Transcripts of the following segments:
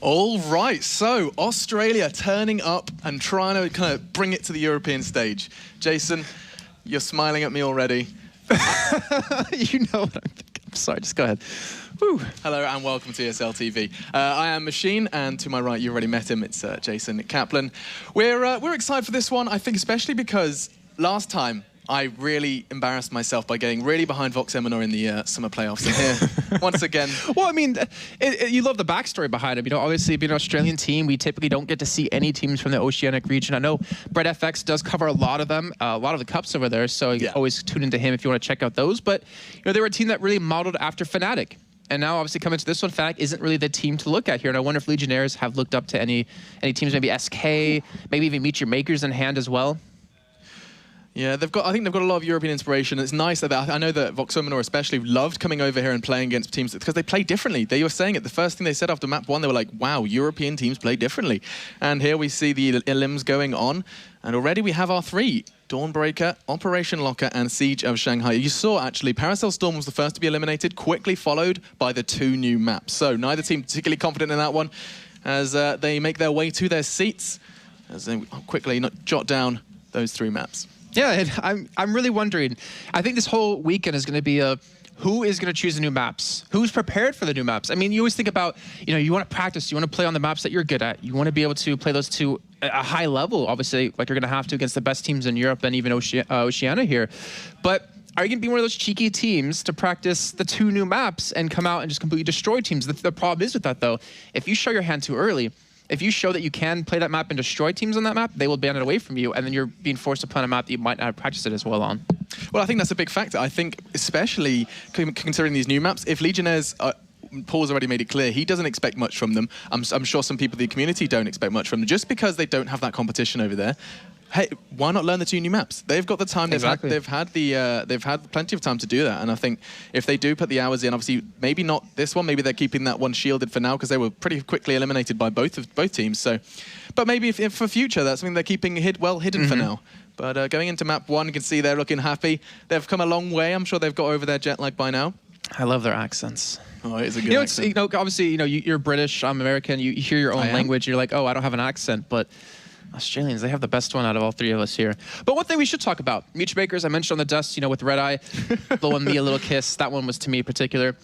All right, so Australia turning up and trying to kind of bring it to the European stage. Jason, you're smiling at me already. You know what I'm thinking. I'm sorry, just go ahead. Woo. Hello and welcome to ESL TV. I am Machine, and to my right, you already met him. It's Jason Kaplan. We're excited for this one, I think, especially because last time I really embarrassed myself by getting really behind Vox Eminor in the summer playoffs. And here, once again... Well, I mean, you love the backstory behind it. You know, obviously, being an Australian team, we typically don't get to see any teams from the Oceanic region. I know Brett FX does cover a lot of them, a lot of the cups over there, so you always tune into him if you want to check out those. But, you know, they were a team that really modeled after Fnatic. And now, obviously, coming to this one, Fnatic isn't really the team to look at here. And I wonder if Legionnaires have looked up to any teams, maybe SK, maybe even Meet Your Makers in hand as well. Yeah, I think they've got a lot of European inspiration. It's nice that I know that Vox Eminor especially loved coming over here and playing against teams because they play differently. They were saying it. The first thing they said after map 1, they were like, wow, European teams play differently. And here we see the elims going on. And already we have our 3. Dawnbreaker, Operation Locker, and Siege of Shanghai. You saw, actually, Paracel Storm was the first to be eliminated, quickly followed by the 2 new maps. So neither team particularly confident in that one as they make their way to their seats, as they quickly jot down those 3 maps. Yeah, and I'm really wondering. I think this whole weekend is going to be who is going to choose the new maps? Who's prepared for the new maps? I mean, you always think about, you know, you want to practice, you want to play on the maps that you're good at. You want to be able to play those to a high level, obviously, like you're going to have to against the best teams in Europe and even Oceania here. But are you going to be one of those cheeky teams to practice the 2 new maps and come out and just completely destroy teams? The problem is with that, though, if you show your hand too early, if you show that you can play that map and destroy teams on that map, they will ban it away from you, and then you're being forced to play on a map that you might not have practiced it as well on. Well, I think that's a big factor. I think, especially considering these new maps, if Legionnaires, Paul's already made it clear, he doesn't expect much from them. I'm sure some people in the community don't expect much from them, just because they don't have that competition over there. Hey, why not learn the 2 new maps? They've got the time. Exactly. They've had plenty of time to do that. And I think if they do put the hours in, obviously maybe not this one. Maybe they're keeping that one shielded for now because they were pretty quickly eliminated by both teams. So, but maybe if for future, that's something they're keeping well hidden for now. But going into map 1, you can see they're looking happy. They've come a long way. I'm sure they've got over their jet lag by now. I love their accents. Oh, it is a good accent. You know, obviously, you know, you're British. I'm American. You hear your own language. You're like, oh, I don't have an accent, but Australians, they have the best one out of all 3 of us here. But one thing we should talk about, Meet Your Makers, I mentioned on the dust, you know, with Red Eye, blowing me a little kiss. That one was to me in particular.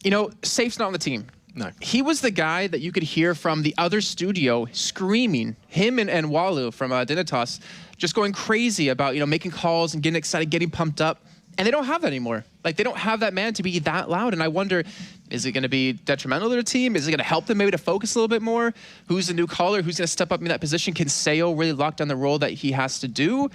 You know, Safe's not on the team. No. He was the guy that you could hear from the other studio screaming, him and Walu from Dinitas, just going crazy about, you know, making calls and getting excited, getting pumped up. And they don't have that anymore. Like, they don't have that man to be that loud. And I wonder, is it going to be detrimental to the team? Is it going to help them maybe to focus a little bit more? Who's the new caller? Who's going to step up in that position? Can Sayo really lock down the role that he has to do?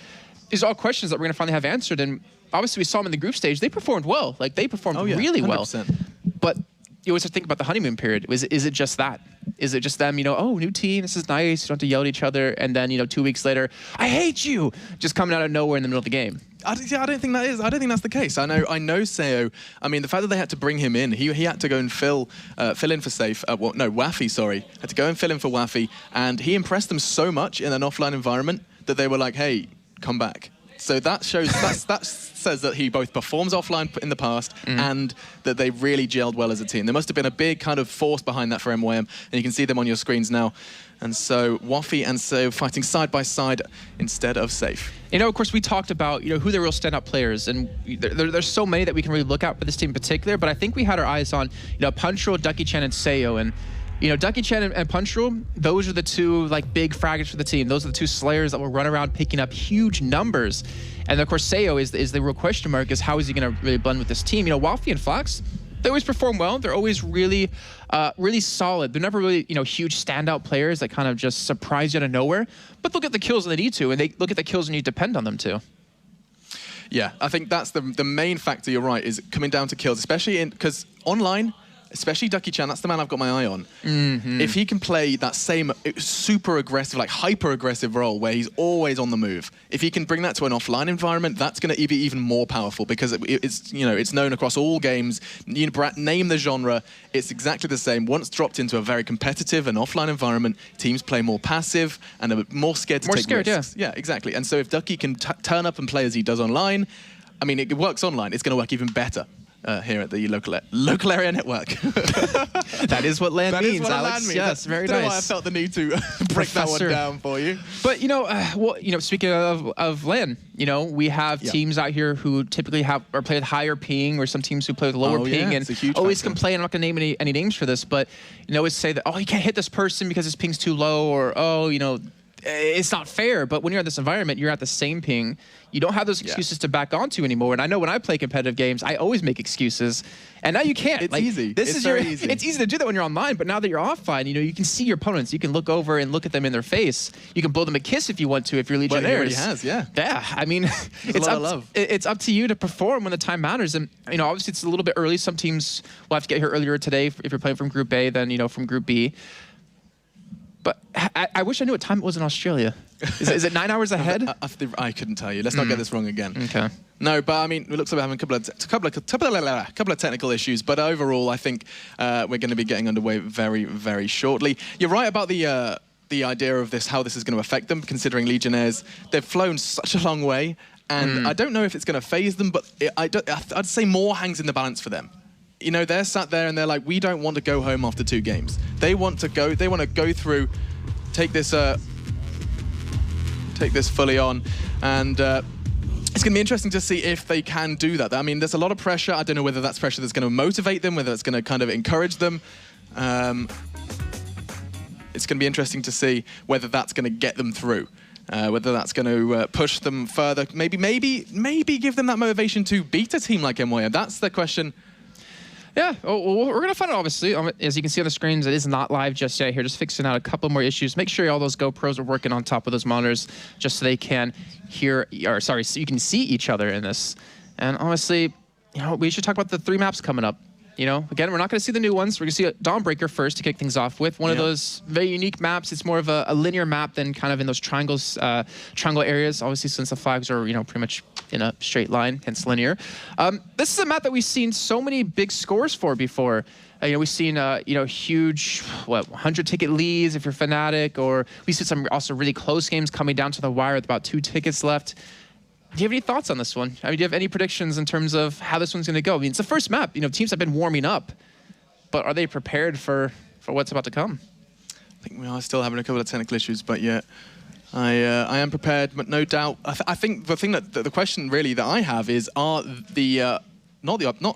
These are all questions that we're going to finally have answered. And obviously, we saw them in the group stage. They performed well. Like, they performed really 100%. Well. But you always have to think about the honeymoon period. Is it just that? Is it just them, you know, oh, new team, this is nice, you don't have to yell at each other, and then, you know, 2 weeks later, I hate you, just coming out of nowhere in the middle of the game? I don't think that is. I don't think that's the case. I know Sayo. I mean, the fact that they had to bring him in, he had to go and fill in for Safe. Well, no, Wafi. Sorry, had to go and fill in for Wafi, and he impressed them so much in an offline environment that they were like, "Hey, come back." So that shows that says that he both performs offline in the past and that they really gelled well as a team. There must have been a big kind of force behind that for MYM, and you can see them on your screens now. And so Wafi and So fighting side by side instead of Safe. You know, of course, we talked about, you know, who the real standout players, and there's so many that we can really look at for this team in particular, but I think we had our eyes on, you know, Punchroll, Ducky Chen, and Sayo. And, you know, Ducky Chen and Punchroll, those are the 2, like, big fraggers for the team. Those are the 2 slayers that will run around picking up huge numbers. And, of course, Sayo is the real question mark, is how is he going to really blend with this team? You know, Wafi and Flax, they always perform well. They're always really, really solid. They're never really, you know, huge standout players that kind of just surprise you out of nowhere. But look at the kills when they need to, and they look at the kills when you depend on them too. Yeah, I think that's the main factor, you're right, is coming down to kills, especially because online, especially Ducky Chan, that's the man I've got my eye on. If he can play that same super aggressive, like hyper aggressive role where he's always on the move, if he can bring that to an offline environment, that's going to be even more powerful because it's, you know, it's known across all games. You name the genre, it's exactly the same. Once dropped into a very competitive and offline environment, teams play more passive and are more scared to take risks. Yeah, exactly. And so if Ducky can turn up and play as he does online, I mean, it works online. It's going to work even better. here at the local area network. That is what LAN That means, is what Alex. LAN means. Yes, very Don't know nice. why I felt the need to break that one down for you. But speaking of LAN, we have teams out here who typically play with higher ping, or some teams who play with lower ping, and it's a huge always factor. complain. I'm not going to name any names for this, but always say that, oh, you can't hit this person because his ping's too low, or it's not fair. But when you're in this environment, you're at the same ping. You don't have those excuses to back onto anymore. And I know when I play competitive games, I always make excuses. And now you can't. It's easy. It's very easy. It's easy to do that when you're online, but now that you're offline, you can see your opponents. You can look over and look at them in their face. You can blow them a kiss if you want to, if you're Legionnaires. Well, he already has, yeah. Yeah, I mean, it's up to you to perform when the time matters. And obviously it's a little bit early. Some teams will have to get here earlier today if you're playing from Group A than from Group B. But I wish I knew what time it was in Australia. Is it 9 hours ahead? I couldn't tell you. Let's not get this wrong again. Okay. No, but I mean, it looks like we're having a couple of technical issues. But overall, I think we're going to be getting underway very, very shortly. You're right about the idea of how this is going to affect them, considering Legionnaires, they've flown such a long way, and I don't know if it's going to phase them, but I'd say more hangs in the balance for them. They're sat there and they're like, we don't want to go home after 2 games. They want to go through, take this fully on, and it's going to be interesting to see if they can do that. I mean, there's a lot of pressure. I don't know whether that's pressure that's going to motivate them, whether it's going to kind of encourage them. It's going to be interesting to see whether that's going to get them through. Whether that's going to push them further, maybe give them that motivation to beat a team like MYM. That's the question. Yeah, well, we're going to find out, obviously. As you can see on the screens, it is not live just yet here. Just fixing out a couple more issues. Make sure all those GoPros are working on top of those monitors just so they can so you can see each other in this. And honestly, we should talk about the 3 maps coming up. Again, we're not going to see the new ones. We're going to see Dawnbreaker first to kick things off with. One of those very unique maps. It's more of a linear map than kind of in those triangle areas. Obviously, since the flags are, pretty much in a straight line, hence linear. This is a map that we've seen so many big scores for before. We've seen, huge, 100-ticket leads if you're Fnatic, or we've seen some also really close games coming down to the wire with about 2 tickets left. Do you have any thoughts on this one? I mean, do you have any predictions in terms of how this one's going to go? I mean, it's the first map. Teams have been warming up, but are they prepared for what's about to come? I think we are still having a couple of technical issues, but yeah, I am prepared, but no doubt. I think the question really that I have is, are the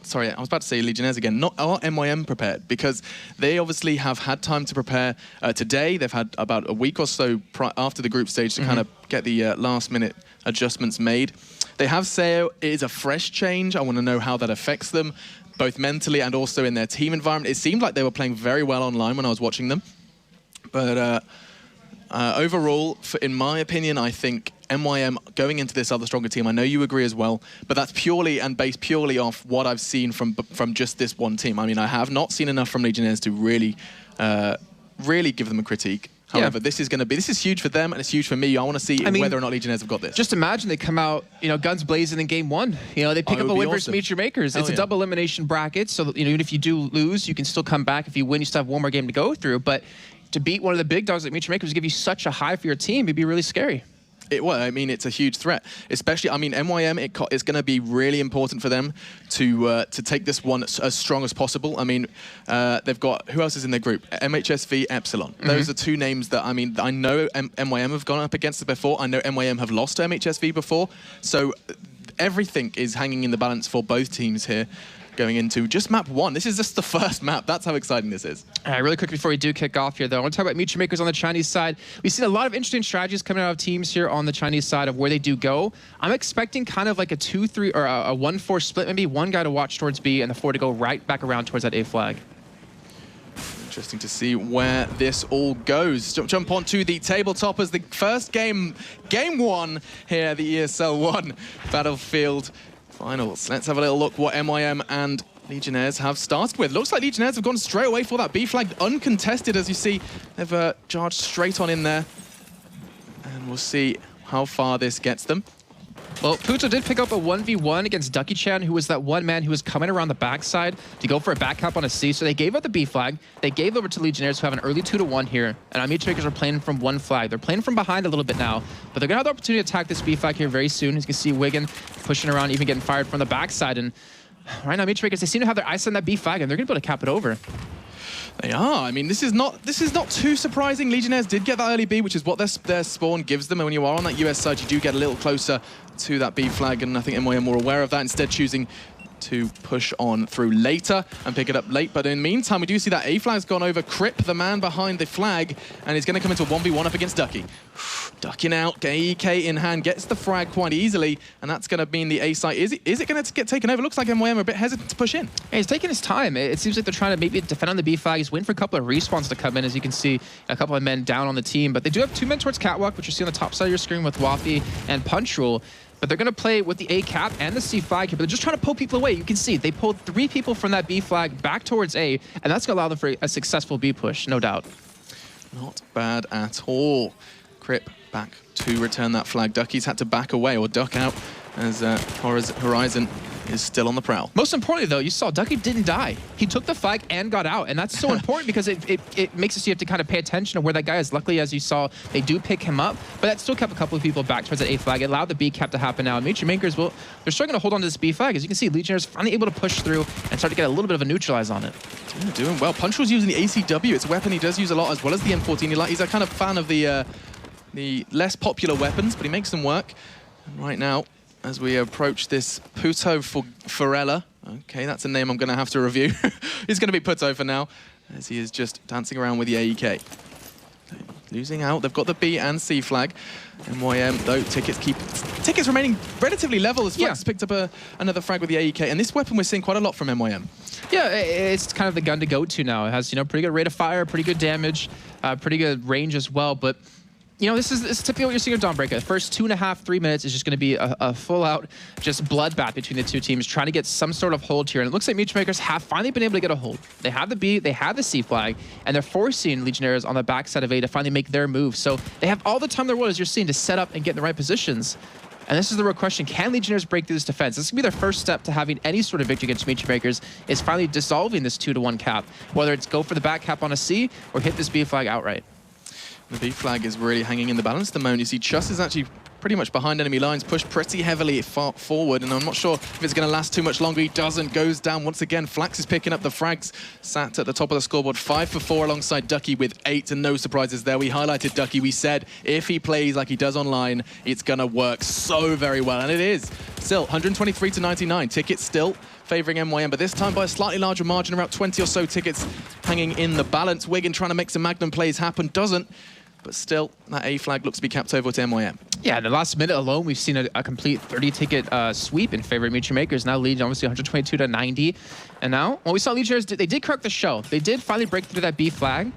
sorry, I was about to say Legionnaires again. Are MYM prepared? Because they obviously have had time to prepare today. They've had about a week or so after the group stage to kind of get the last-minute adjustments made. They have Sayo. It is a fresh change. I want to know how that affects them, both mentally and also in their team environment. It seemed like they were playing very well online when I was watching them. But overall, in my opinion, I think MYM going into this other stronger team, I know you agree as well, but that's based purely off what I've seen from just this one team. I mean, I have not seen enough from Legionnaires to really give them a critique. However, this is huge for them and it's huge for me. I want to see whether or not Legionnaires have got this. Just imagine they come out, guns blazing in game 1. They pick up a win versus Meet Your Makers. It's a double elimination bracket, so even if you do lose, you can still come back. If you win, you still have one more game to go through. But to beat one of the big dogs like Meet Your Makers, give you such a high for your team, it'd be really scary. It's a huge threat. Especially, MYM, it's going to be really important for them to take this one as strong as possible. They've got, who else is in their group? MHSV, Epsilon. Those are 2 names that, I know MYM have gone up against it before. I know MYM have lost to MHSV before. So everything is hanging in the balance for both teams here. Going into just map 1. This is just the first map. That's how exciting this is. Really quick before we do kick off here, though, I want to talk about Meet Your Makers on the Chinese side. We've seen a lot of interesting strategies coming out of teams here on the Chinese side of where they do go. I'm expecting kind of like a 2-3 or a 1-4 split. Maybe 1 guy to watch towards B and the 4 to go right back around towards that A flag. Interesting to see where this all goes. Jump onto the tabletop as the first game 1 here, the ESL One Battlefield Finals. Let's have a little look what MYM and Legionnaires have started with. Looks like Legionnaires have gone straight away for that B flag, uncontested, as you see. They've charged straight on in there. And we'll see how far this gets them. Well, Puto did pick up a 1v1 against Ducky Chan, who was that one man who was coming around the backside to go for a back cap on a C. So they gave up the B flag. They gave over to Legionnaires, who have an early 2-1 here. And Meet Your Makers are playing from 1 flag. They're playing from behind a little bit now, but they're going to have the opportunity to attack this B flag here very soon. As you can see, Wigan pushing around, even getting fired from the backside. And Right now, Meatmakers, they seem to have their eyes on that B flag, and they're going to be able to cap it over. They are. I mean, this is not too surprising. Legionnaires did get that early B, which is what their spawn gives them. And when you are on that US side, you do get a little closer to that B flag, and I think MYM were aware of that, instead choosing to push on through later and pick it up late. But in the meantime, we do see that A flag's gone over. Crip, the man behind the flag, and he's going to come into a 1v1 up against Ducky. Ducking out, AEK in hand, gets the frag quite easily, and that's going to mean the A site. Is it going to get taken over? Looks like MYM are a bit hesitant to push in. Yeah, he's taking his time. It seems like they're trying to maybe defend on the B flag. He's waiting for a couple of respawns to come in. As you can see, a couple of men down on the team, but they do have 2 men towards Catwalk, which you see on the top side of your screen with Waffy and Punch Rule. But they're going to play with the A cap and the C flag here, but they're just trying to pull people away. You can see they pulled 3 people from that B flag back towards A, and that's going to allow them for a successful B push, no doubt. Not bad at all. Crip back to return that flag. Ducky's had to back away or duck out as Horizon is still on the prowl. Most importantly, though, you saw Ducky didn't die. He took the flag and got out, and that's so important because it makes it so you have to kind of pay attention to where that guy is. Luckily, as you saw, they do pick him up, but that still kept a couple of people back towards that A flag. It allowed the B cap to happen now. And Makers, well, they're struggling to hold on to this B flag. As you can see, Legionnaires finally able to push through and start to get a little bit of a neutralize on it. Yeah, doing well. Punch was using the ACW. It's a weapon he does use a lot, as well as the M14. He's a kind of fan of the less popular weapons, but he makes them work. And right now, as we approach this Puto Forella, okay, that's a name I'm going to have to review. He's going to be Puto for now, as he is just dancing around with the AEK. Losing out, they've got the B and C flag. MYM, though, tickets remaining relatively level as Flex picked up another frag with the AEK. And this weapon we're seeing quite a lot from MYM. Yeah, it's kind of the gun to go to now. It has, pretty good rate of fire, pretty good damage, pretty good range as well, but this is typically what you're seeing with Dawnbreaker. The first 2.5, 3 minutes is just going to be a full-out just bloodbath between the two teams, trying to get some sort of hold here. And it looks like Makers have finally been able to get a hold. They have the B, they have the C flag, and they're forcing Legionnaires on the backside of A to finally make their move. So they have all the time in the world, as you're seeing, to set up and get in the right positions. And this is the real question. Can Legionnaires break through this defense? This is going to be their first step to having any sort of victory against Makers, is finally dissolving this 2-to-1 cap. Whether it's go for the back cap on a C or hit this B flag outright. The B flag is really hanging in the balance at the moment. You see Chus is actually pretty much behind enemy lines, pushed pretty heavily far forward, and I'm not sure if it's going to last too much longer. He doesn't, goes down once again. Flax is picking up the frags, sat at the top of the scoreboard, 5 for 4 alongside Ducky with 8, and no surprises there. We highlighted Ducky. We said if he plays like he does online, it's going to work so very well, and it is. Still, 123 to 99. Tickets still favoring MYM, but this time by a slightly larger margin, around 20 or so tickets hanging in the balance. Wigan trying to make some Magnum plays happen, doesn't. But still, that A flag looks to be capped over to MYM. Yeah, in the last minute alone, we've seen a complete 30-ticket sweep in favor of Makers. Now leading obviously 122 to 90. And now, well, we saw Legionnaires, they did correct the show. They did finally break through that B flag,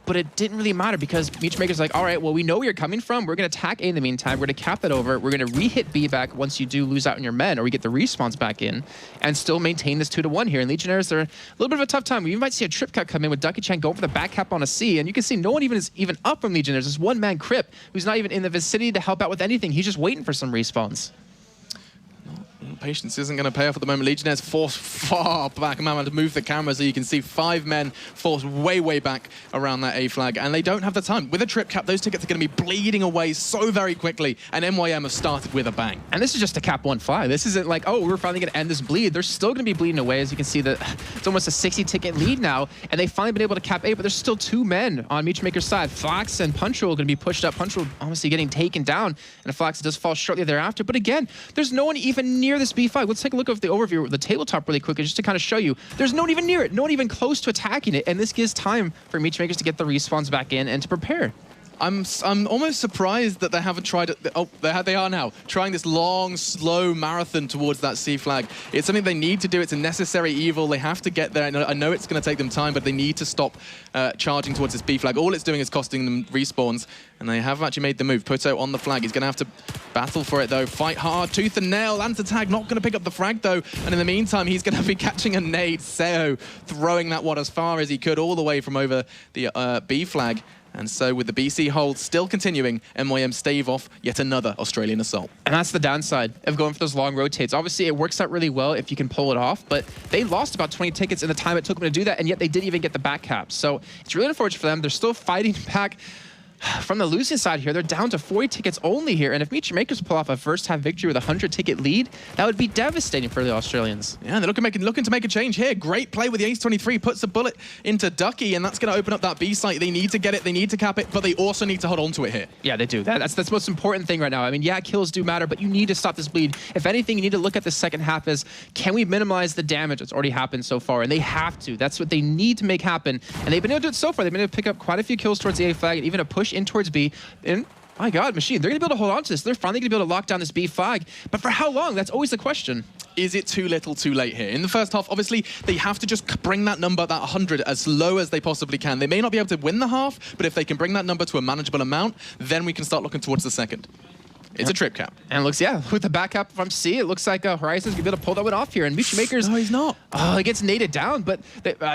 but it didn't really matter because Makers like, all right, well, we know where you're coming from. We're going to attack A in the meantime. We're going to cap that over. We're going to re-hit B back once you do lose out on your men, or we get the respawns back in, and still maintain this 2-to-1 here. And Legionnaires, they're a little bit of a tough time. We might see a trip cut come in with Ducky Chan going for the back cap on a C, and you can see no one is even up from Legionnaires. There's one man, Crip, who's not even in the vicinity to help out with anything. He's just waiting for some respawns. Patience isn't going to pay off at the moment. Legionnaires forced far back. I'm going to move the camera so you can see 5 men forced way back around that A flag, and they don't have the time. With a trip cap, those tickets are going to be bleeding away so very quickly, and MYM have started with a bang. And this is just a cap 1 flag. This isn't like, oh, we're finally going to end this bleed. They're still going to be bleeding away. As you can see, it's almost a 60-ticket lead now, and they've finally been able to cap A, but there's still 2 men on Makers' side. Flax and Punch Rule are going to be pushed up. Punch Rule obviously getting taken down, and Flax does fall shortly thereafter. But again, there's no one even near this B5. Let's take a look at the overview of the tabletop really quickly just to kind of show you. There's no one even near it, no one even close to attacking it, and this gives time for Makers to get the respawns back in and to prepare. I'm almost surprised that they haven't tried it. Oh, they are now trying this long, slow marathon towards that C flag. It's something they need to do. It's a necessary evil. They have to get there. I know it's going to take them time, but they need to stop charging towards this B flag. All it's doing is costing them respawns, and they have actually made the move. Puto on the flag. He's going to have to battle for it, though. Fight hard, tooth and nail. Lands tag, not going to pick up the frag, though. And in the meantime, he's going to be catching a nade. Seo throwing that one as far as he could, all the way from over the B flag. And so with the BC hold still continuing, MYM stave off yet another Australian assault. And that's the downside of going for those long rotates. Obviously, it works out really well if you can pull it off, but they lost about 20 tickets in the time it took them to do that, and yet they didn't even get the back cap. So it's really unfortunate for them. They're still fighting back. from the losing side here, they're down to 40 tickets only here. And if Makers pull off a first-half victory with a 100-ticket lead, that would be devastating for the Australians. Yeah, they're looking to make a change here. Great play with the ace-23, puts a bullet into Ducky, and that's going to open up that B site. They need to get it, they need to cap it, but they also need to hold on to it here. Yeah, they do. That's the most important thing right now. I mean, yeah, kills do matter, but you need to stop this bleed. If anything, you need to look at the second half as, can we minimize the damage that's already happened so far? And they have to. That's what they need to make happen. And they've been able to do it so far. They've been able to pick up quite a few kills towards the A flag, and even a push in towards B. And my God, Machine, they're going to be able to hold on to this. They're finally going to be able to lock down this B flag. But for how long? That's always the question. Is it too little, too late here? In the first half, obviously, they have to just bring that number, that 100, as low as they possibly can. They may not be able to win the half, but if they can bring that number to a manageable amount, then we can start looking towards the second. It's a trip cap. And it looks, yeah, with the back cap from C, it looks like Horizon's going to be able to pull that one off here. And Makers... No, he's not. Oh, he gets naded down. But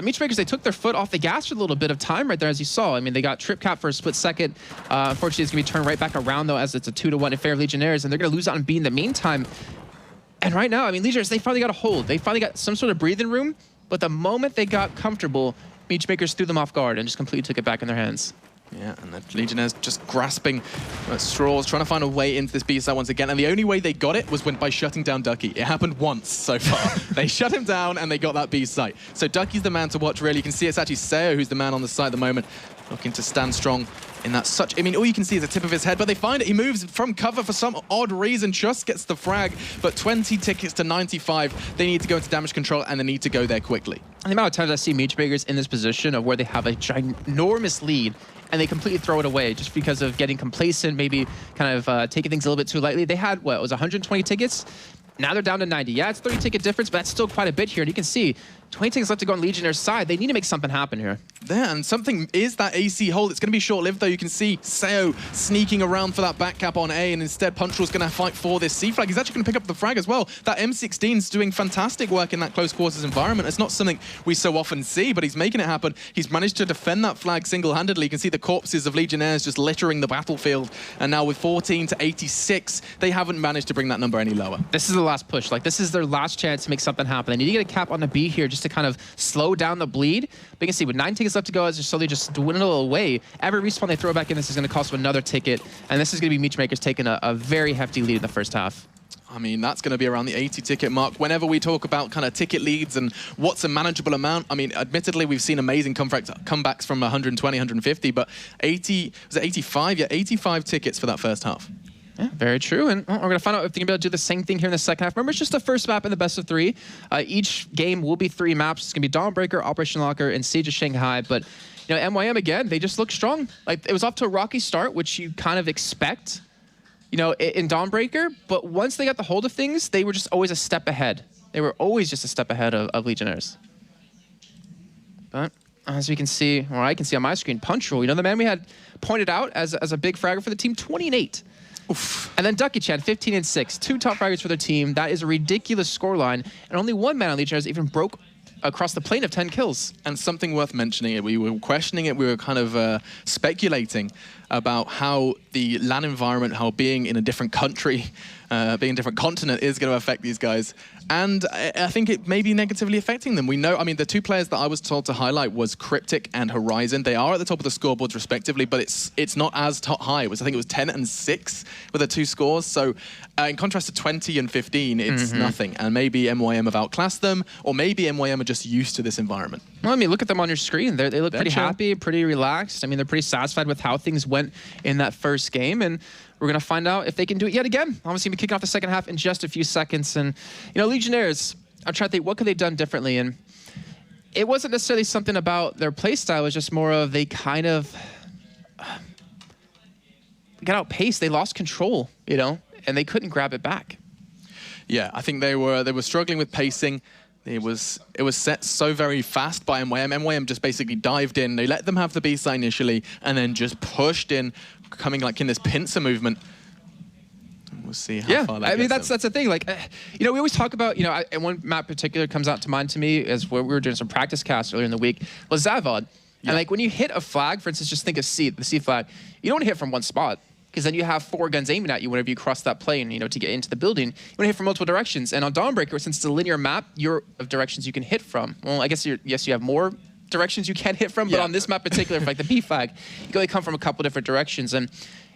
Makers, they took their foot off the gas for a little bit of time right there, as you saw. I mean, they got trip cap for a split second. Unfortunately, it's going to be turned right back around, though, as it's a 2-1 in favor of Legionnaires. And they're going to lose out on B in the meantime. And right now, I mean, Legionnaires, they finally got a hold. They finally got some sort of breathing room. But the moment they got comfortable, Makers threw them off guard and just completely took it back in their hands. Yeah, and the Legionnaires just grasping at straws, trying to find a way into this B site once again. And the only way they got it was by shutting down Ducky. It happened once so far. They shut him down and they got that B site. So Ducky's the man to watch, really. You can see it's actually Seo who's the man on the site at the moment, looking to stand strong in that I mean, all you can see is the tip of his head, but they find it. He moves from cover for some odd reason, just gets the frag, but 20 tickets to 95. They need to go into damage control, and they need to go there quickly. And the amount of times I see Makers in this position of where they have a ginormous lead, and they completely throw it away just because of getting complacent, maybe kind of taking things a little bit too lightly. They had, what, it was 120 tickets? Now they're down to 90. Yeah, it's 30 ticket difference, but that's still quite a bit here. And you can see 20 tickets left to go on Legionnaires' side. They need to make something happen here. Yeah, and something is that AC hold. It's going to be short-lived, though. You can see Seo sneaking around for that back cap on A, and instead Punchral's going to fight for this C flag. He's actually going to pick up the frag as well. That M16's doing fantastic work in that close quarters environment. It's not something we so often see, but he's making it happen. He's managed to defend that flag single-handedly. You can see the corpses of Legionnaires just littering the battlefield, and now with 14 to 86, they haven't managed to bring that number any lower. This is the last push. Like, this is their last chance to make something happen. They need to get a cap on the B here just to kind of slow down the bleed. But you can see with 9 tickets left to go, as they're slowly just dwindle away, every respawn they throw back in, this is going to cost them another ticket. And this is going to be Makers taking a very hefty lead in the first half. I mean, that's going to be around the 80 ticket mark. Whenever we talk about kind of ticket leads and what's a manageable amount, I mean, admittedly, we've seen amazing comebacks from 120, 150, but 80, was it 85? Yeah, 85 tickets for that first half. Yeah, very true. And we're going to find out if they're going to be able to do the same thing here in the second half. Remember, it's just the first map in the best of 3. Each game will be 3 maps. It's going to be Dawnbreaker, Operation Locker, and Siege of Shanghai. But, you know, MYM, again, they just look strong. Like, it was off to a rocky start, which you kind of expect, you know, in Dawnbreaker. But once they got the hold of things, they were just always a step ahead. They were always just a step ahead of Legionnaires. But as we can see, or I can see on my screen, Punchrall, you know, the man we had pointed out as a big fragger for the team, 20 and 8. Oof. And then Ducky Chan, 15 and 6. 2 top fraggers for their team. That is a ridiculous scoreline. And only one man on Legionnaires even broke across the plane of 10 kills. And something worth mentioning, we were questioning it, we were kind of speculating about how the LAN environment, how being in a different country, being a different continent is going to affect these guys. And I think it may be negatively affecting them. We know, I mean, the 2 players that I was told to highlight was Cryptic and Horizon. They are at the top of the scoreboards respectively, but it's not as high. I think it was 10 and 6 with the 2 scores. So in contrast to 20 and 15, it's nothing. And maybe MYM have outclassed them, or maybe MYM are just used to this environment. Well, I mean, look at them on your screen. They look pretty happy, pretty relaxed. I mean, they're pretty satisfied with how things went in that first game. And we're going to find out if they can do it yet again. Obviously, we're kicking off the second half in just a few seconds. And, you know, Legionnaires, I'm trying to think, what could they have done differently? And it wasn't necessarily something about their play style. It was just more of they kind of got outpaced. They lost control, you know, and they couldn't grab it back. Yeah, I think they were struggling with pacing. It was set so very fast by MYM. MYM just basically dived in. They let them have the B side initially, and then just pushed in, coming like in this pincer movement. We'll see how far that gets. I mean, that's the thing. Like, you know, we always talk about, you know, and one map in particular comes out to mind to me is where we were doing some practice casts earlier in the week, was Zavod. And like when you hit a flag, for instance, just think of the C flag, you don't want to hit from one spot, because then you have 4 guns aiming at you whenever you cross that plane, you know, to get into the building. You want to hit from multiple directions. And on Dawnbreaker, since it's a linear map, of directions you can hit from. Well, I guess yes, you have more directions you can't hit from, but on this map in particular, for like the B flag, you can only come from a couple different directions, and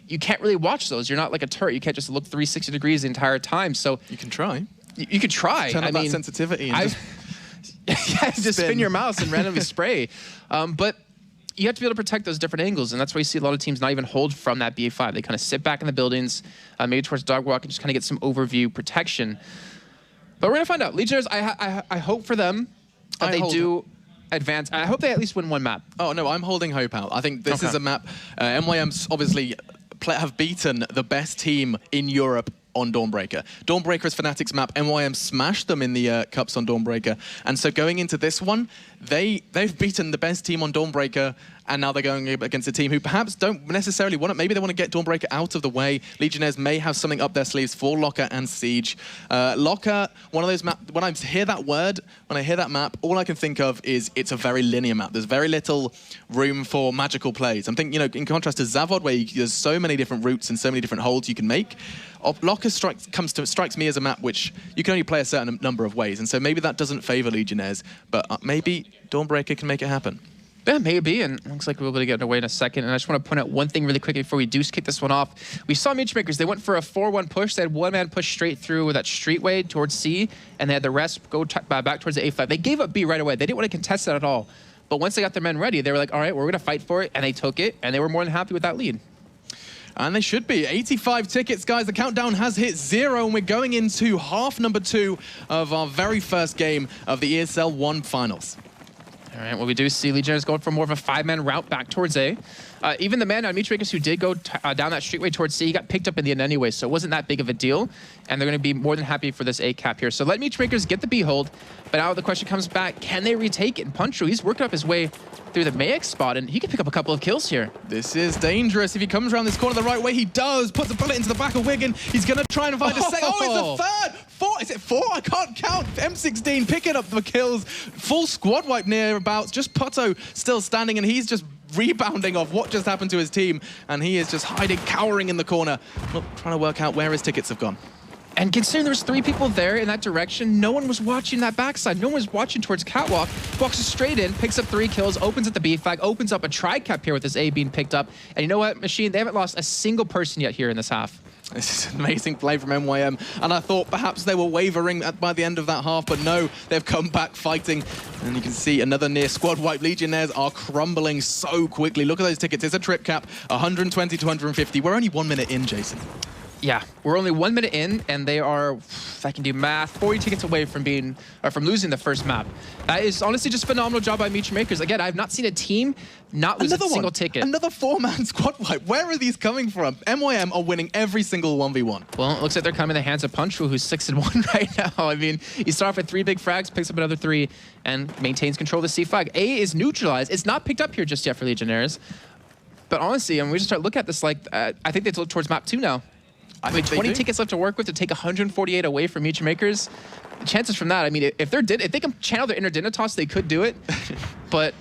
you can't really watch those. You're not like a turret. You can't just look 360 degrees the entire time. So you can try. You could try. Turn on that sensitivity and just spin your mouse and randomly spray. But you have to be able to protect those different angles, and that's why you see a lot of teams not even hold from that B5. They kind of sit back in the buildings, maybe towards dog walk, and just kind of get some overview protection. But we're gonna find out. Legionnaires, I hope for them that they do advance. I hope they at least win one map. Oh no, I'm holding hope out. I think this is a map. MYM's obviously have beaten the best team in Europe on Dawnbreaker. Dawnbreaker is Fnatic's map. MYM smashed them in the Cups on Dawnbreaker. And so going into this one, they've beaten the best team on Dawnbreaker, and now they're going against a team who perhaps don't necessarily want it. Maybe they want to get Dawnbreaker out of the way. Legionnaires may have something up their sleeves for Locker and Siege. Locker, one of those maps, when I hear that word, when I hear that map, all I can think of is it's a very linear map. There's very little room for magical plays. I'm thinking, in contrast to Zavod, where there's so many different routes and so many different holds you can make, Locker strikes me as a map which you can only play a certain number of ways, and so maybe that doesn't favor Legionnaires, but maybe Dawnbreaker can make it happen. Yeah, maybe, and it looks like we'll be able to get away in a second. And I just want to point out one thing really quickly before we do kick this one off. We saw Matchmakers, they went for a 4-1 push. They had one man push straight through that streetway towards C, and they had the rest go back towards the A5. They gave up B right away. They didn't want to contest that at all. But once they got their men ready, they were like, all right, we're going to fight for it, and they took it, and they were more than happy with that lead. And they should be. 85 tickets, guys. The countdown has hit 0, and we're going into half number 2 of our very first game of the ESL One finals. All right, well, we do see Legionnaires going for more of a 5-man route back towards A. Even the man on Matchmakers who did go down that streetway towards C, he got picked up in the end anyway, so it wasn't that big of a deal. And they're going to be more than happy for this A cap here. So let Matchmakers get the B hold, but now the question comes back, can they retake it? And Puncho, he's working up his way through the Mayek spot, and he can pick up a couple of kills here. This is dangerous. If he comes around this corner the right way, he does. Puts a bullet into the back of Wigan. He's going to try and find a second. Oh, it's a third. 4. Is it 4? I can't count. M16 picking up the kills. Full squad wipe nearabouts. Just Putto still standing, and he's just rebounding off what just happened to his team. And he is just hiding, cowering in the corner, trying to work out where his tickets have gone. And considering there was 3 people there in that direction, no one was watching that backside. No one was watching towards Catwalk. Walks straight in, picks up 3 kills, opens at the B flag, opens up a tri-cap here with this A being picked up. And you know what, Machine? They haven't lost a single person yet here in this half. This is an amazing play from MYM, and I thought perhaps they were wavering by the end of that half, but no, they've come back fighting, and you can see another near squad wipe. Legionnaires are crumbling so quickly. Look at those tickets. It's a trip cap, 120 to 150. We're only 1 minute in, Jason. Yeah, we're only 1 minute in, and they are, if I can do math, 40 tickets away from losing the first map. That is honestly just a phenomenal job by Matchmakers. Again, I have not seen a team not lose a single ticket. Another 4-man squad wipe. Where are these coming from? MYM are winning every single 1v1. Well, it looks like they're coming in the hands of Puncho, who's 6-1 right now. I mean, he started off with 3 big frags, picks up another 3, and maintains control of the C flag. A is neutralized. It's not picked up here just yet for Legionnaires. But honestly, we just start looking at this like, I think they have to look towards map 2 now. I mean, 20 tickets left to work with to take 148 away from Matchmakers. The chances from that, I mean, if they can channel their inner Dignitas, they could do it. But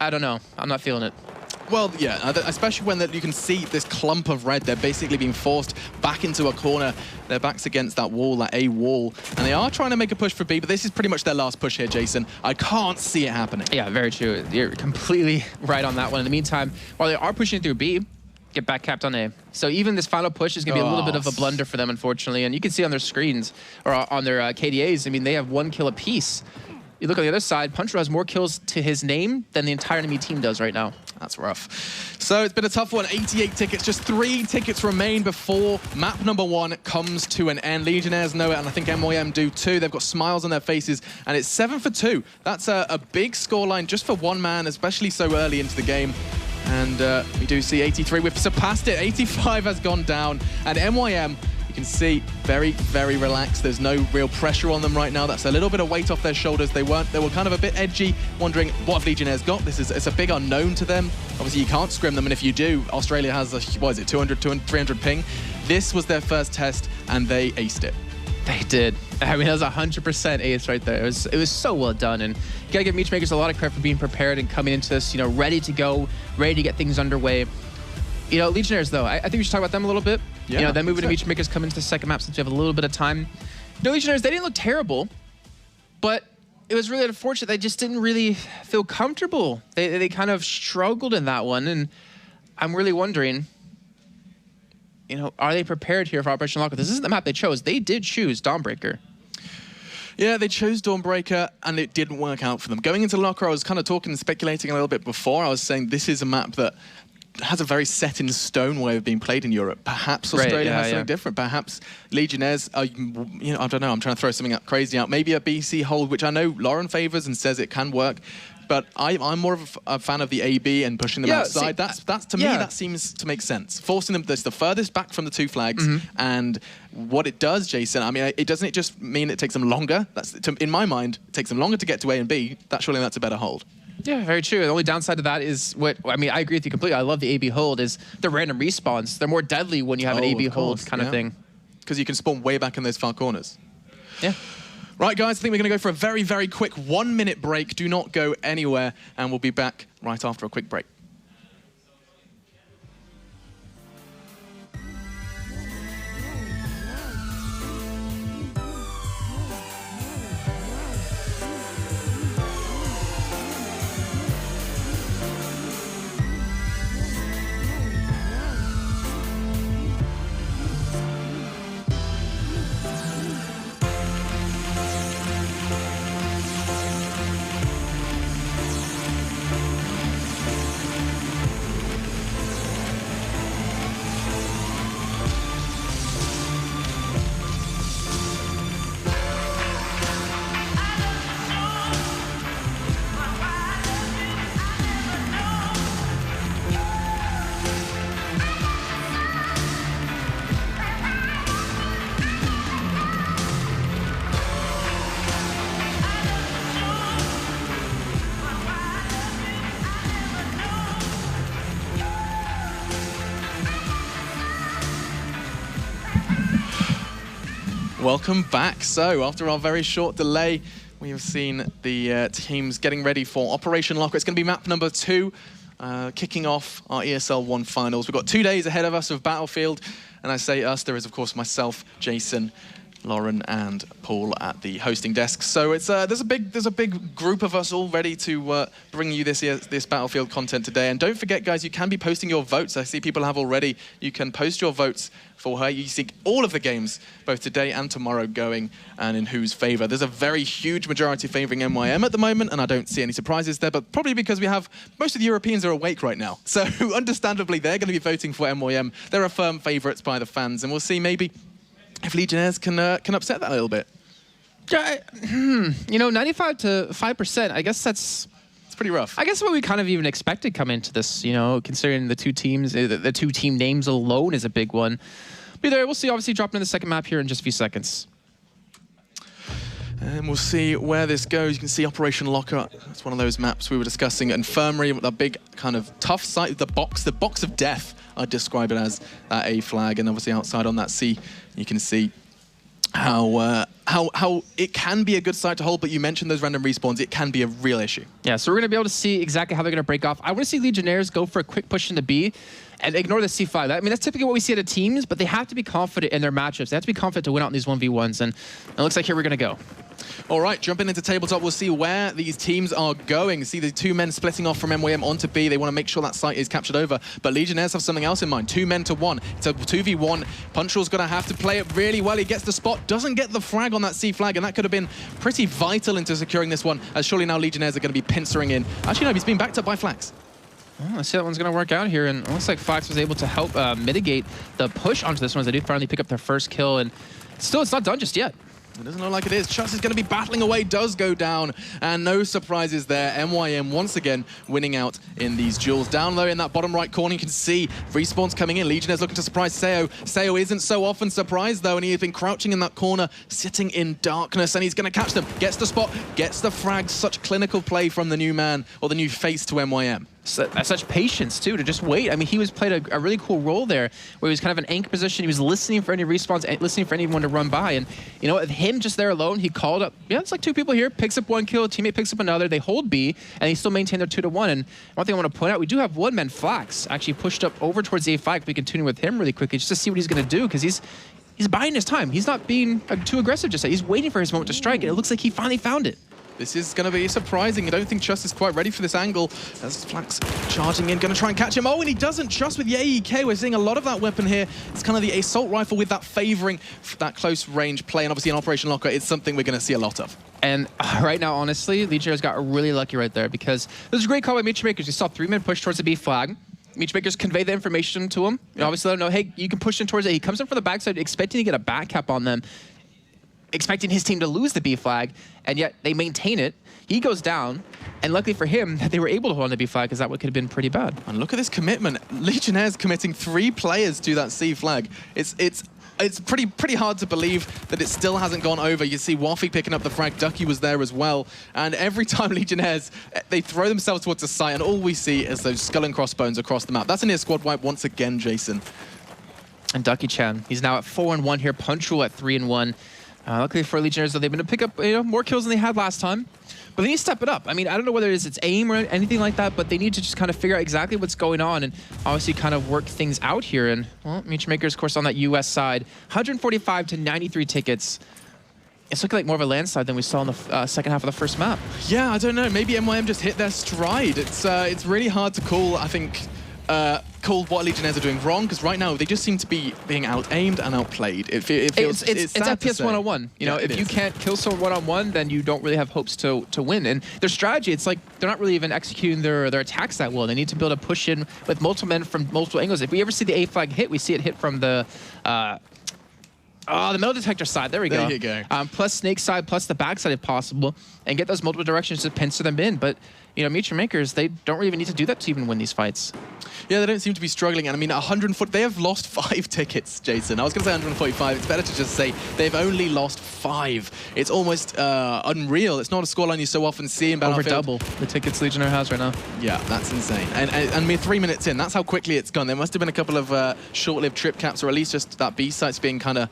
I don't know. I'm not feeling it. Well, yeah, especially when you can see this clump of red. They're basically being forced back into a corner. Their back's against that wall, that A wall. And they are trying to make a push for B, but this is pretty much their last push here, Jason. I can't see it happening. Yeah, very true. You're completely right on that one. In the meantime, while they are pushing through B, get back capped on A. So even this final push is going to be a little bit of a blunder for them, unfortunately. And you can see on their screens, or on their KDAs, I mean, they have 1 kill apiece. You look on the other side, Puncho has more kills to his name than the entire enemy team does right now. That's rough. So it's been a tough one. 88 tickets. Just 3 tickets remain before map number 1 comes to an end. Legionnaires know it, and I think MYM do too. They've got smiles on their faces, and it's 7 for 2. That's a big scoreline just for one man, especially so early into the game. And we do see 83. We've surpassed it. 85 has gone down. And MYM, you can see, very, very relaxed. There's no real pressure on them right now. That's a little bit of weight off their shoulders. They were kind of a bit edgy, wondering what have Legionnaires got. It's a big unknown to them. Obviously, you can't scrim them. And if you do, Australia has a, 200, 300 ping. This was their first test, and they aced it. They did. I mean, that was 100% ace right there. It was so well done, and you gotta give Matchmakers a lot of credit for being prepared and coming into this, ready to go, ready to get things underway. Legionnaires though, I think we should talk about them a little bit. Yeah, then moving to Matchmakers, coming into the second map since we have a little bit of time. Legionnaires, they didn't look terrible, but it was really unfortunate. They just didn't really feel comfortable. They kind of struggled in that one, and I'm really wondering, you know, are they prepared here for Operation Lockout? This isn't the map they chose. They did choose Dawnbreaker. Yeah, they chose Dawnbreaker, and it didn't work out for them. Going into Locker, I was kind of talking and speculating a little bit before. I was saying this is a map that has a very set-in-stone way of being played in Europe. Perhaps Australia has something different. Perhaps Legionnaires are, you know, I don't know. I'm trying to throw something out crazy out. Maybe a BC hold, which I know Lauren favors and says it can work. But I'm more of a fan of the AB and pushing them outside. That's to me, that seems to make sense. Forcing them, that's the furthest back from the two flags. And what it does, Jason, I mean, it doesn't just mean it takes them longer. That's, in my mind, it takes them longer to get to A and B. Surely that's a better hold. Yeah, very true. The only downside to that is I mean, I agree with you completely. I love the AB hold is the random respawns. They're more deadly when you have an AB hold kind of thing. Because you can spawn way back in those far corners. Yeah. Right, guys, I think we're going to go for a very, very quick 1-minute break. Do not go anywhere, and we'll be back right after a quick break. Welcome back. So, after our very short delay, we have seen the teams getting ready for Operation Locker. It's going to be map number 2, kicking off our ESL One finals. We've got 2 days ahead of us of Battlefield, and I say us, there is of course myself, Jason, Lauren, and Paul at the hosting desk. So it's there's a big group of us all ready to bring you this Battlefield content today. And don't forget, guys, you can be posting your votes. I see people have already. You can post your votes for her. You see all of the games, both today and tomorrow, going and in whose favor. There's a very huge majority favoring MYM at the moment, and I don't see any surprises there, but probably because we have most of the Europeans are awake right now. So understandably, they're going to be voting for MYM. They're a firm favorites by the fans, and we'll see maybe if Legionnaires can upset that a little bit. Yeah, you know, 95 to 5%, I guess it's pretty rough. I guess what we kind of even expected coming into this, you know, considering the two teams, the two team names alone is a big one. But there, we'll see, obviously, dropping in the second map here in just a few seconds. And we'll see where this goes. You can see Operation Locker. That's one of those maps we were discussing. Infirmary, a big kind of tough site. The box of death, I'd describe it as, that A flag. And obviously outside on that C, you can see how it can be a good site to hold, but you mentioned those random respawns. It can be a real issue. Yeah, so we're going to be able to see exactly how they're going to break off. I want to see Legionnaires go for a quick push into B and ignore the C flag. I mean, that's typically what we see at the teams, but they have to be confident in their matchups. They have to be confident to win out in these 1v1s, and it looks like here we're going to go. All right, jumping into tabletop, we'll see where these teams are going. See the 2 men splitting off from MYM onto B. They want to make sure that site is captured over, but Legionnaires have something else in mind. 2 men to 1. It's a 2v1. Punchall's going to have to play it really well. He gets the spot, doesn't get the frag on that C flag, and that could have been pretty vital into securing this one, as surely now Legionnaires are going to be pincering in. Actually, no, he's been backed up by Flax. Well, let's see how that one's going to work out here, and it looks like Flax was able to help mitigate the push onto this one as they do finally pick up their first kill, and still, it's not done just yet. It doesn't look like it is. Chus is going to be battling away, does go down, and no surprises there. MYM once again winning out in these duels. Down low in that bottom right corner, you can see respawns coming in. Legionnaires looking to surprise Seo. Seo isn't so often surprised, though, and he has been crouching in that corner, sitting in darkness, and he's going to catch them. Gets the spot, gets the frag. Such clinical play from the new man, or the new face to MYM. Such patience, too, to just wait. I mean, he played a really cool role there, where he was kind of an anchor position. He was listening for any respawns, listening for anyone to run by. And, you know, with him just there alone, he called up, yeah, it's like 2 people here, picks up 1 kill, a teammate picks up another. They hold B, and they still maintain their 2-1. And one thing I want to point out, we do have 1 man Flax actually pushed up over towards the A5. We continue with him really quickly just to see what he's going to do, because he's buying his time. He's not being too aggressive just yet. He's waiting for his moment to strike, and it looks like he finally found it. This is going to be surprising. I don't think Chus is quite ready for this angle. As Flax charging in, going to try and catch him. Oh, and he doesn't. Chus with the AEK. We're seeing a lot of that weapon here. It's kind of the assault rifle with that favoring that close range play. And obviously in Operation Locker, it's something we're going to see a lot of. And right now, honestly, Legionnaires got really lucky right there because this was a great call by Meatmakers. You saw 3-man push towards the B flag. Meatmakers convey the information to him. You obviously let him know, hey, you can push in towards it. He comes in from the backside expecting to get a back cap on them, expecting his team to lose the B flag, and yet they maintain it. He goes down, and luckily for him, they were able to hold on the B flag because that could have been pretty bad. And look at this commitment. Legionnaires committing 3 players to that C flag. It's pretty hard to believe that it still hasn't gone over. You see Waffy picking up the frag, Ducky was there as well. And every time Legionnaires, they throw themselves towards the site, and all we see is those skull and crossbones across the map. That's a near squad wipe once again, Jason. And Ducky Chan, he's now at 4-1 here, Punch Rule at 3-1. Luckily for Legionnaires, though, they've been able to pick up more kills than they had last time. But they need to step it up. I mean, I don't know whether it's aim or anything like that, but they need to just kind of figure out exactly what's going on and obviously kind of work things out here. And, well, Meatmakers, of course, on that US side, 145 to 93 tickets. It's looking like more of a landslide than we saw in the second half of the first map. Yeah, I don't know. Maybe MYM just hit their stride. It's really hard to call, I think, call what Legionnaires are doing wrong, because right now they just seem to be being out-aimed and outplayed. It feels, it's FPS 101. You know, if you can't kill someone one-on-one, then you don't really have hopes to win. And their strategy, it's like they're not really even executing their attacks that well. They need to be able to push in with multiple men from multiple angles. If we ever see the A flag hit, we see it hit from the metal detector side. There we go. There you go. Plus snake side, plus the back side if possible, and get those multiple directions to pincer them in. But you know, Meatmakers, they don't really even need to do that to even win these fights. Yeah, they don't seem to be struggling. And I mean, 140, they have lost 5 tickets, Jason. I was going to say 145. It's better to just say they've only lost 5. It's almost unreal. It's not a scoreline you so often see in Battlefield. Over double the tickets Legionnaire has right now. Yeah, that's insane. And we're 3 minutes in. That's how quickly it's gone. There must have been a couple of short-lived trip caps, or at least just that B site's being kind of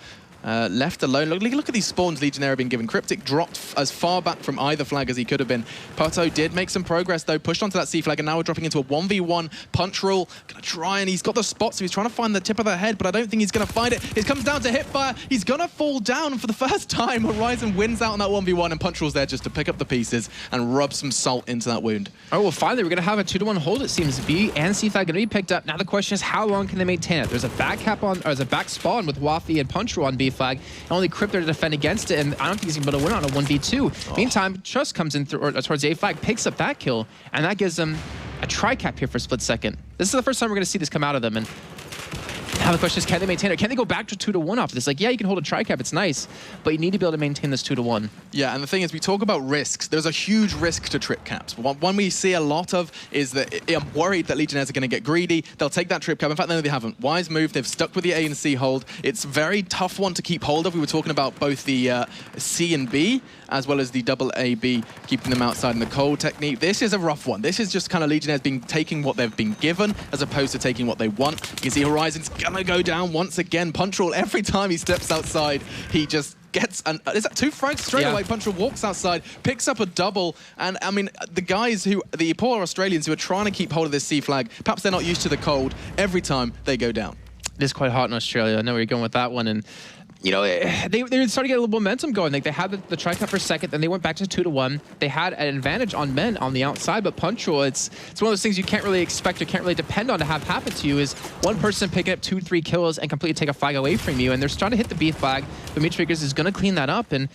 left alone. Look at these spawns Legionnaire have been given. Cryptic dropped as far back from either flag as he could have been. Pato did make some progress though, pushed onto that C flag, and now we're dropping into a 1v1 punch rule. Gonna try, and he's got the spot, so he's trying to find the tip of the head, but I don't think he's gonna find it. It comes down to hipfire. He's gonna fall down, and for the first time, Horizon wins out on that 1v1, and punch rule's there just to pick up the pieces and rub some salt into that wound. Oh, well, finally, we're gonna have a 2-1 hold, it seems. B and C flag gonna be picked up. Now the question is, how long can they maintain it? There's a back cap on, or there's a back spawn with Waffy and punch rule on B flag. And only Crypto to defend against it, and I don't think he's going to be able to win on a 1v2. Oh. Meantime, Trust comes in towards the A flag, picks up that kill, and that gives them a tri-cap here for a split second. This is the first time we're going to see this come out of them, and now the question is, can they maintain it? Can they go back to 2-1 off this? Like, yeah, you can hold a tri-cap, it's nice, but you need to be able to maintain this 2-1. Yeah, and the thing is, we talk about risks. There's a huge risk to trip caps. One we see a lot of is that I'm worried that Legionnaires are going to get greedy. They'll take that trip cap. In fact, no, they haven't. Wise move. They've stuck with the A and C hold. It's a very tough one to keep hold of. We were talking about both the C and B, as well as the double AB, keeping them outside in the cold technique. This is a rough one. This is just kind of Legionnaires taking what they've been given, as opposed to taking what they want. You can see Horizon's gonna go down once again. Punch Rule, every time he steps outside, he just gets is that 2 frags straight away? Punch Rule walks outside, picks up a double, and I mean, the guys the poor Australians who are trying to keep hold of this C flag, perhaps they're not used to the cold, every time they go down. It is quite hot in Australia. I know where you're going with that one, and you know, they started to get a little momentum going. Like, they had the tri-cap for a second, then they went back to 2-1. They had an advantage on men on the outside, but punch rule, it's one of those things you can't really expect or can't really depend on to have happen to you, is one person picking up 2-3 kills and completely take a flag away from you, and they're starting to hit the B flag, but Meatmakers is going to clean that up, and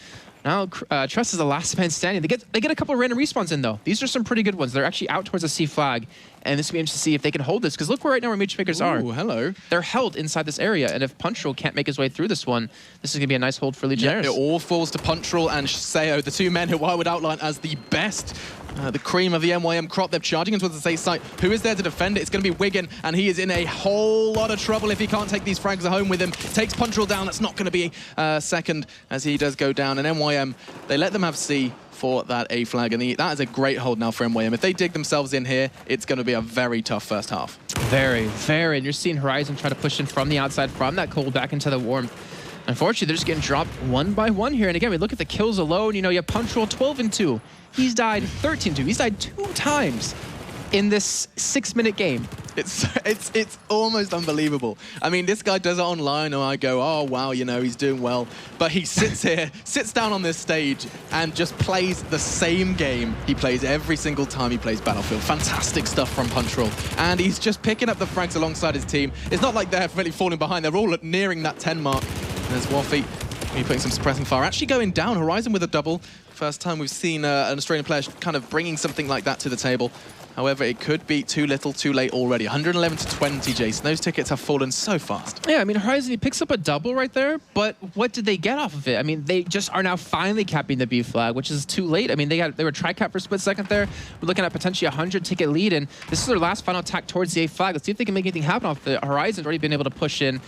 now Trust is the last man standing. They get a couple of random respawns in, though. These are some pretty good ones. They're actually out towards the C flag, and this will be interesting to see if they can hold this, because look where right now where Meatmakers are. Ooh, hello. They're held inside this area, and if Punch Rule can't make his way through this one, this is going to be a nice hold for Legionnaires. Yeah, it all falls to Punch Rule and Seo, the 2 men who I would outline as the best, the cream of the MYM crop. They're charging into the safe site. Who is there to defend it? It's going to be Wigan, and he is in a whole lot of trouble if he can't take these frags home with him. Takes Punch Rule down. That's not going to be second as he does go down. And MYM, they let them have C for that A flag, and that is a great hold now for MYM. If they dig themselves in here, it's going to be a very tough first half. Very, very. And you're seeing Horizon try to push in from the outside, from that cold back into the warmth. Unfortunately, they're just getting dropped one by one here. And again, we look at the kills alone. You know, you have Punch Rule 12-2. He's died 13-2. He's died 2 times in this 6-minute game. It's almost unbelievable. I mean, this guy does it online, and I go, oh wow, you know, he's doing well. But he sits here, sits down on this stage, and just plays the same game he plays every single time he plays Battlefield. Fantastic stuff from Punchroll, and he's just picking up the frags alongside his team. It's not like they're really falling behind; they're all nearing that 10 mark. And there's Waffy, putting some suppressing fire, actually going down. Horizon with a double. First time we've seen an Australian player kind of bringing something like that to the table. However, it could be too little, too late already. 111 to 20, Jason. Those tickets have fallen so fast. Yeah, I mean, Horizon, he picks up a double right there, but what did they get off of it? I mean, they just are now finally capping the B flag, which is too late. I mean, they were tri-cap for a split second there. We're looking at potentially a 100-ticket lead, and this is their last final attack towards the A flag. Let's see if they can make anything happen off the Horizon's already been able to push in,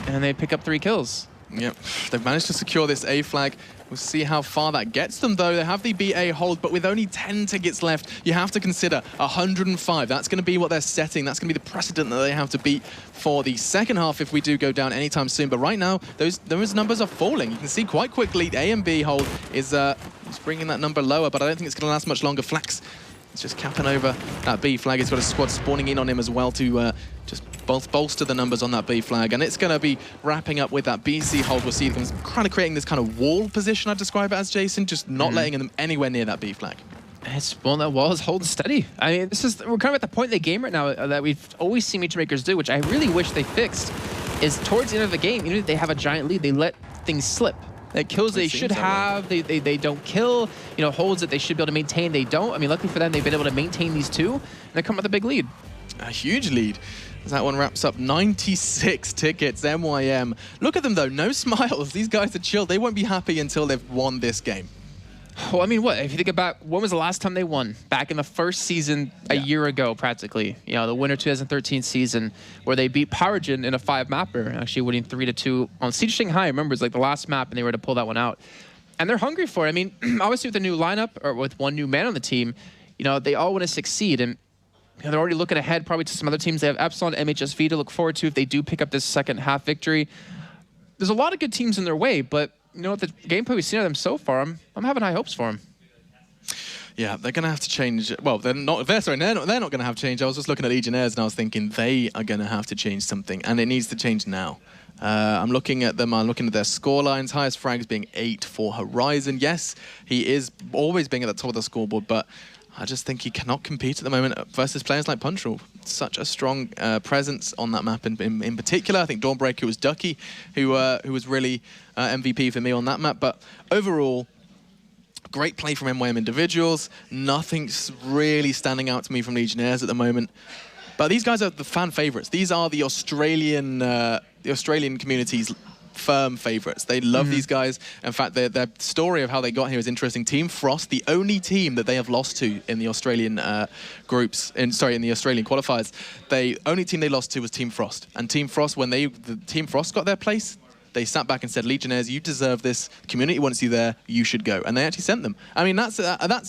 and they pick up 3 kills. Yep, they've managed to secure this A flag. We'll see how far that gets them, though. They have the BA hold, but with only 10 tickets left, you have to consider 105. That's going to be what they're setting. That's going to be the precedent that they have to beat for the second half if we do go down anytime soon. But right now, those numbers are falling. You can see quite quickly, A and B hold is bringing that number lower, but I don't think it's going to last much longer. Flax is just capping over that B flag. He's got a squad spawning in on him as well to just bolster the numbers on that B flag, and it's going to be wrapping up with that BC hold. We'll see them kind of creating this kind of wall position, I'd describe it as, Jason, just not letting them anywhere near that B flag. Well, that wall is holding steady. I mean, we're kind of at the point in the game right now that we've always seen Makers do, which I really wish they fixed, is towards the end of the game, even if they have a giant lead, they let things slip. Like kills they should have, they don't kill. You know, holds that they should be able to maintain, they don't. I mean, luckily for them, they've been able to maintain these two, and they come with a big lead. A huge lead. As that one wraps up, 96 tickets, MYM. Look at them though, no smiles. These guys are chill. They won't be happy until they've won this game. Well, I mean, what? If you think about when was the last time they won? Back in the first season a year ago, practically. You know, the winter 2013 season, where they beat Powergen in a 5-mapper, actually winning 3-2 on Siege Shanghai. Remember, it was like the last map, and they were to pull that one out. And they're hungry for it. I mean, obviously with the new lineup, or with one new man on the team, you know, they all want to succeed. And you know, they're already looking ahead probably to some other teams. They have Epsilon, MHSV to look forward to if they do pick up this second half victory. There's a lot of good teams in their way, but you know, the gameplay we've seen of them so far, I'm having high hopes for them. Yeah, they're going to have to change. Well, they're not going to have to change. I was just looking at Legionnaires and I was thinking they are going to have to change something, and it needs to change now. I'm looking at them. I'm looking at their score lines. Highest frags being 8 for Horizon. Yes, he is always being at the top of the scoreboard, but I just think he cannot compete at the moment versus players like Punchroll. Such a strong presence on that map in particular. I think Dawnbreaker was Ducky, who was really MVP for me on that map. But overall, great play from MYM individuals. Nothing's really standing out to me from Legionnaires at the moment. But these guys are the fan favorites. These are the Australian community's firm favorites. They love these guys. In fact, their story of how they got here is interesting. Team Frost, the only team that they have lost to in the Australian in the Australian qualifiers, the only team they lost to was Team Frost. And Team Frost, when Team Frost got their place, they sat back and said, Legionnaires, you deserve this. The community wants you there. You should go. And they actually sent them. I mean, that's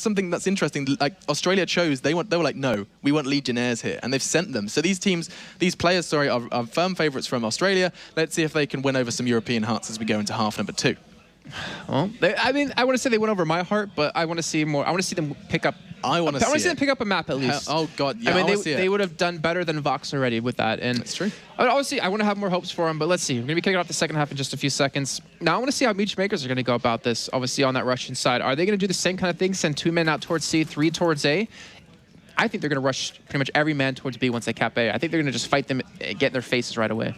something that's interesting. Like, Australia chose, they were like, no, we want Legionnaires here. And they've sent them. So these players, are firm favorites from Australia. Let's see if they can win over some European hearts as we go into half number 2. Well, I mean, I want to say they went over my heart, but I want to see more. I want to see them pick up. I want to see them pick up a map at least. Oh God, yeah. I mean, they would have done better than Vox already with that, and that's true. Obviously, I want to have more hopes for them, but let's see. We're gonna be kicking off the second half in just a few seconds. Now, I want to see how Makers are gonna go about this. Obviously, on that Russian side, are they gonna do the same kind of thing? Send 2 men out towards C, 3 towards A. I think they're gonna rush pretty much every man towards B once they cap A. I think they're gonna just fight them, get in their faces right away.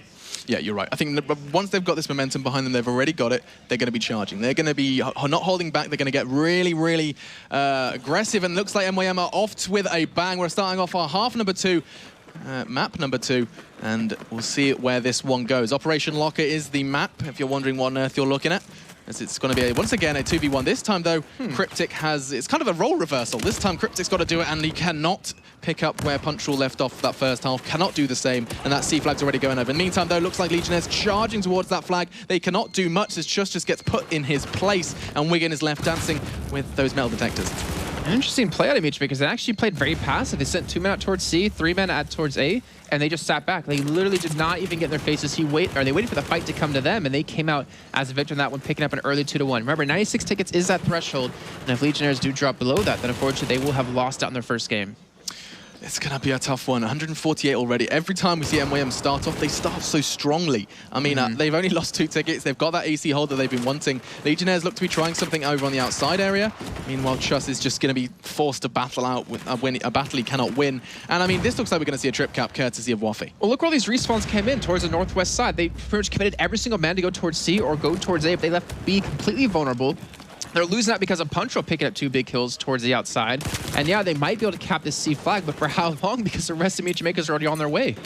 Yeah, you're right. I think once they've got this momentum behind them, they've already got it, they're going to be charging. They're going to be not holding back. They're going to get really, really aggressive. And looks like MYM are off with a bang. We're starting off our half number 2, map number 2. And we'll see where this one goes. Operation Locker is the map, if you're wondering what on earth you're looking at. As it's going to be, once again, a 2v1. This time, though, Cryptic it's kind of a role reversal. This time, Cryptic's got to do it, and he cannot pick up where Punchroll left off that first half. Cannot do the same, and that C flag's already going over. In the meantime, though, looks like Legionnaires charging towards that flag. They cannot do much as just gets put in his place, and Wigan is left dancing with those metal detectors. An interesting play out of Makers. They actually played very passive. They sent 2 men out towards C, 3 men out towards A, and they just sat back. They literally did not even get in their faces. They waited for the fight to come to them, and they came out as a victor in that one, picking up an early 2-1. Remember, 96 tickets is that threshold, and if Legionnaires do drop below that, then unfortunately they will have lost out in their first game. It's going to be a tough one. 148 already. Every time we see MYM start off, they start off so strongly. I mean, they've only lost 2 tickets. They've got that AC hold that they've been wanting. Legionnaires look to be trying something over on the outside area. Meanwhile, Chus is just going to be forced to battle out with a battle he cannot win. And I mean, this looks like we're going to see a trip cap courtesy of Waffy. Well, look where all these respawns came in towards the northwest side. They pretty much committed every single man to go towards C or go towards A. If they left B completely vulnerable, they're losing that because of Punchro picking up 2 big kills towards the outside. And yeah, they might be able to cap this C flag, but for how long? Because the rest of Jamaica's are already on their way.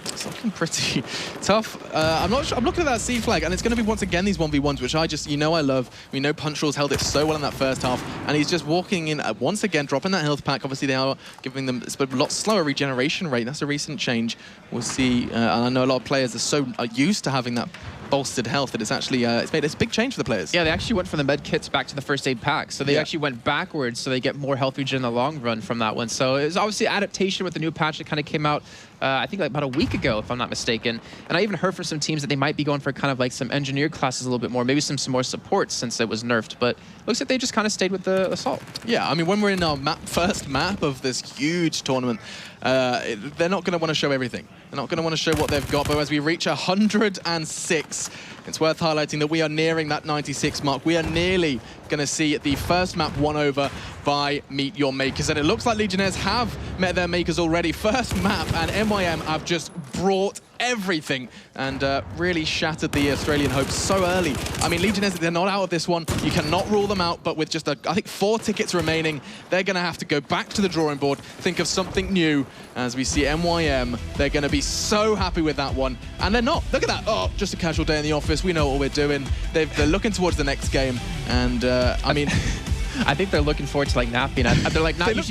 It's looking pretty tough. I'm not sure. I'm looking at that C flag, and it's going to be once again these 1v1s, which I just, I love. We know Punchro's held it so well in that first half, and he's just walking in once again, dropping that health pack. Obviously, they are giving them a lot slower regeneration rate. That's a recent change. We'll see. And I know a lot of players are used to having that bolstered health that it's actually it's made a big change for the players. Yeah, they actually went from the med kits back to the first aid pack, so they actually went backwards, so they get more health regen in the long run from that one. So it was obviously adaptation with the new patch that kind of came out I think like about a week ago, if I'm not mistaken. And I even heard from some teams that they might be going for kind of like some engineer classes a little bit more, maybe some more support since it was nerfed. But looks like they just kind of stayed with the assault. Yeah, I mean, when we're in our first map of this huge tournament, they're not going to want to show everything. They're not going to want to show what they've got. But as we reach 106, it's worth highlighting that we are nearing that 96 mark. We are nearly going to see the first map won over by Meet Your Makers. And it looks like Legionnaires have met their makers already. First map, and MYM have just brought everything and really shattered the Australian hopes so early. I mean, Legionnaires, they're not out of this one. You cannot rule them out, but with just, I think, 4 tickets remaining, they're going to have to go back to the drawing board, think of something new. As we see MYM, they're going to be so happy with that one. And they're not. Look at that. Oh, just a casual day in the office. We know what we're doing. They're looking towards the next game. And, I mean... I think they're looking forward to like napping. They're like not used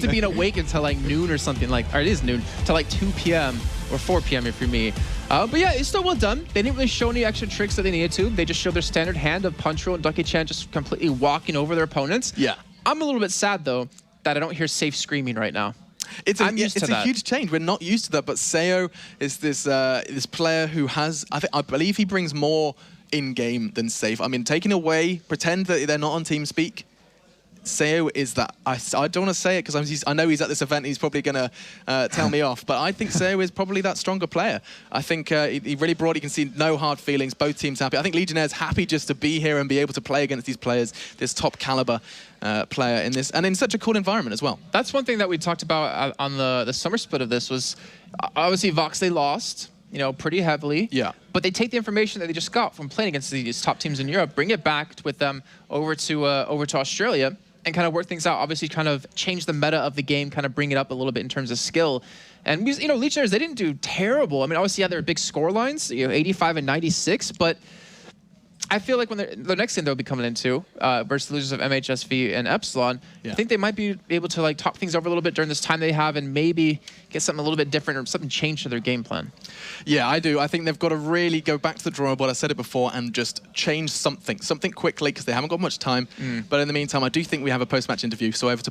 to being awake until like noon or something, like, or it is noon, till like 2 p.m. or 4 p.m. if you're me. But yeah, it's still well done. They didn't really show any extra tricks that they needed to. They just showed their standard hand of Punchro and Ducky Chan just completely walking over their opponents. Yeah. I'm a little bit sad though that I don't hear Safe screaming right now. It's a huge change. We're not used to that, but Seo is this player who has, I believe he brings more in-game than Safe. I mean, taking away, pretend that they're not on TeamSpeak. Seo is that, I don't want to say it because I know he's at this event, he's probably going to tell me off, but I think Seo is probably that stronger player. I think he really brought, you can see no hard feelings, both teams happy. I think Legionnaires happy just to be here and be able to play against these players, this top caliber player in this, and in such a cool environment as well. That's one thing that we talked about on the summer split of this was, obviously Vox, they lost, pretty heavily. Yeah. But they take the information that they just got from playing against these top teams in Europe, bring it back with them over to Australia, and kind of work things out. Obviously, kind of change the meta of the game, kind of bring it up a little bit in terms of skill. And Legionnaires, they didn't do terrible. I mean, obviously, yeah, there were big score lines, 85 and 96, but I feel like when the next game they'll be coming into versus the losers of MHSV and Epsilon, I think they might be able to like talk things over a little bit during this time they have and maybe get something a little bit different or something change to their game plan. Yeah, I do. I think they've got to really go back to the drawing board. I said it before, and just change something quickly because they haven't got much time. But in the meantime, I do think we have a post-match interview. So over to